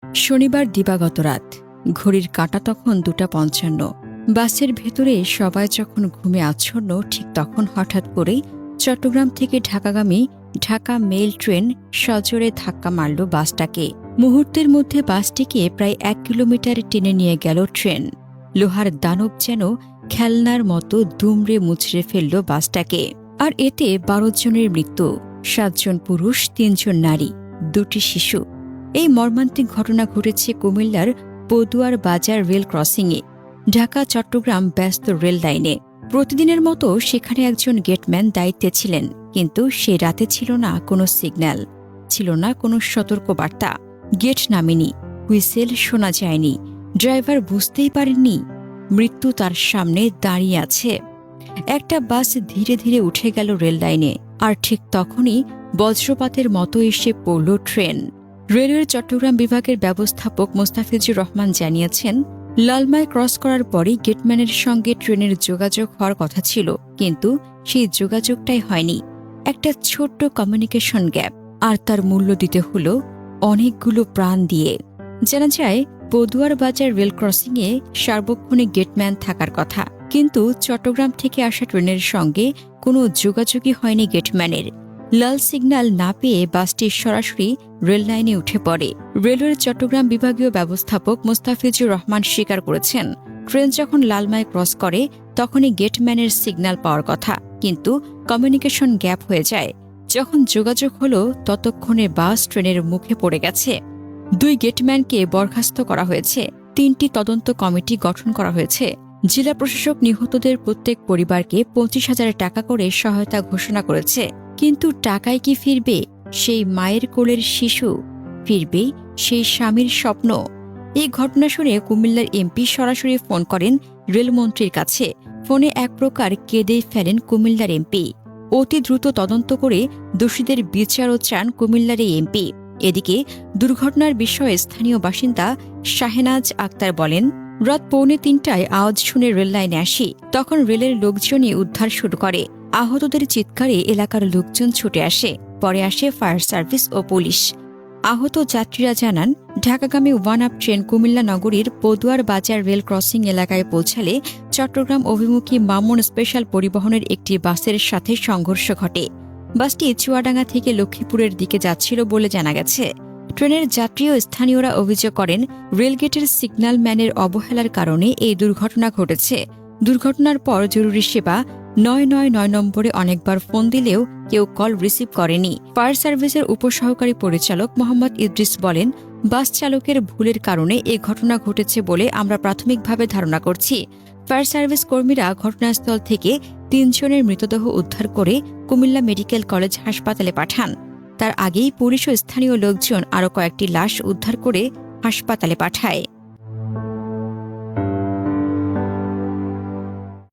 শনিবার দিবাগত রাত। ঘড়ির কাঁটা তখন 2:55। বাসের ভেতরে সবাই যখন ঘুমে আচ্ছন্ন, ঠিক তখন হঠাৎ করেই চট্টগ্রাম থেকে ঢাকাগামী ঢাকা মেইল ট্রেন সজোরে ধাক্কা মারল বাসটাকে। মুহূর্তের মধ্যে বাসটিকে প্রায় 1 কিলোমিটার টেনে নিয়ে গেল ট্রেন। লোহার দানব যেন খেলনার মতো দুমড়ে মুচড়ে ফেলল বাসটাকে। আর এতে 12 জনের মৃত্যু, 7 জন পুরুষ, 3 জন নারী, 2টি শিশু। এই মর্মান্তিক ঘটনা ঘটেছে কুমিল্লার পদুয়ার বাজার রেল ক্রসিংয়ে, ঢাকা চট্টগ্রাম ব্যস্ত রেল লাইনে। প্রতিদিনের মতো সেখানে একজন গেটম্যান দায়িত্বে ছিলেন, কিন্তু সে রাতে ছিল না কোনো সিগন্যাল, ছিল না কোনো সতর্কবার্তা। গেট নামেনি, হুইসেল শোনা যায়নি, ড্রাইভার বুঝতেই পারেননি মৃত্যু তার সামনে দাঁড়িয়ে আছে। একটা বাস ধীরে ধীরে উঠে গেল রেল লাইনে, আর ঠিক তখনই বজ্রপাতের মতো এসে পড়ল ট্রেন। রেলওয়ের চট্টগ্রাম বিভাগের ব্যবস্থাপক মোস্তাফিজুর রহমান জানিয়েছেন, লালমাই ক্রস করার পরই গেটম্যানের সঙ্গে ট্রেনের যোগাযোগ হওয়ার কথা ছিল, কিন্তু সেই যোগাযোগটাই হয়নি। একটা ছোট্ট কমিউনিকেশন গ্যাপ, আর তার মূল্য দিতে হল অনেকগুলো প্রাণ দিয়ে। জানা যায়, পদুয়ার বাজার রেল ক্রসিংয়ে সার্বক্ষণিক গেটম্যান থাকার কথা, কিন্তু চট্টগ্রাম থেকে আসা ট্রেনের সঙ্গে কোনো যোগাযোগই হয়নি গেটম্যানের। লাল সিগন্যাল না পেয়ে বাসটি সরাসরি রেল লাইনে উঠে পড়ে। রেলওয়ের চট্টগ্রাম বিভাগীয় ব্যবস্থাপক মোস্তাফিজুর রহমান স্বীকার করেছেন, ট্রেন যখন লালমাই ক্রস করে তখনই গেটম্যানের সিগন্যাল পাওয়ার কথা, কিন্তু কমিউনিকেশন গ্যাপ হয়ে যায়। যখন যোগাযোগ হলো ততক্ষণে বাস ট্রেনের মুখে পড়ে গেছে। 2 গেটম্যানকে বরখাস্ত করা হয়েছে, 3টি তদন্ত কমিটি গঠন করা হয়েছে। জেলা প্রশাসক নিহতদের প্রত্যেক পরিবারকে 25,000 টাকা করে সহায়তা ঘোষণা করেছে। কিন্তু টাকায় কি ফিরবে সেই মায়ের কোলের শিশু? ফিরবে সেই স্বামীর স্বপ্ন? এই ঘটনা শুনে কুমিল্লার এমপি সরাসরি ফোন করেন রেলমন্ত্রীর কাছে। ফোনে এক প্রকার কেঁদেই ফেলেন কুমিল্লার এমপি। অতি দ্রুত তদন্ত করে দোষীদের বিচারও চান কুমিল্লার এই এমপি। এদিকে দুর্ঘটনার বিষয়ে স্থানীয় বাসিন্দা শাহেনাজ আক্তার বলেন, রাত 2:45টায় আওয়াজ শুনে রেল লাইনে আসি, তখন রেলের লোকজনই উদ্ধার শুরু করে। আহতদের চিৎকারে এলাকার লোকজন ছুটে আসে, পরে আসে ফায়ার সার্ভিস ও পুলিশ। আহত যাত্রীরা জানান, ঢাকাগামী 1UP ট্রেন কুমিল্লা নগরীর পদুয়ার বাজার রেল ক্রসিং এলাকায় পৌঁছালে চট্টগ্রাম অভিমুখী মামুন স্পেশাল পরিবহনের একটি বাসের সাথে সংঘর্ষ ঘটে। বাসটি চুয়াডাঙ্গা থেকে লক্ষ্মীপুরের দিকে যাচ্ছিল বলে জানা গেছে। ট্রেনের যাত্রী ও স্থানীয়রা অভিযোগ করেন, রেলগেটের সিগন্যাল ম্যানের অবহেলার কারণে এই দুর্ঘটনা ঘটেছে। দুর্ঘটনার পর জরুরি সেবা 999 নম্বরে অনেকবার ফোন দিলেও কেউ কল রিসিভ করেনি। ফায়ার সার্ভিসের উপসহকারী পরিচালক মোহাম্মদ ইদ্রিস বলেন, বাস চালকের ভুলের কারণে এ ঘটনা ঘটেছে বলে আমরা প্রাথমিকভাবে ধারণা করছি। ফায়ার সার্ভিস কর্মীরা ঘটনাস্থল থেকে 3 জনের মৃতদেহ উদ্ধার করে কুমিল্লা মেডিকেল কলেজ হাসপাতালে পাঠান। তার আগেই পুলিশ ও স্থানীয় লোকজন আরও কয়েকটি লাশ উদ্ধার করে হাসপাতালে পাঠায়।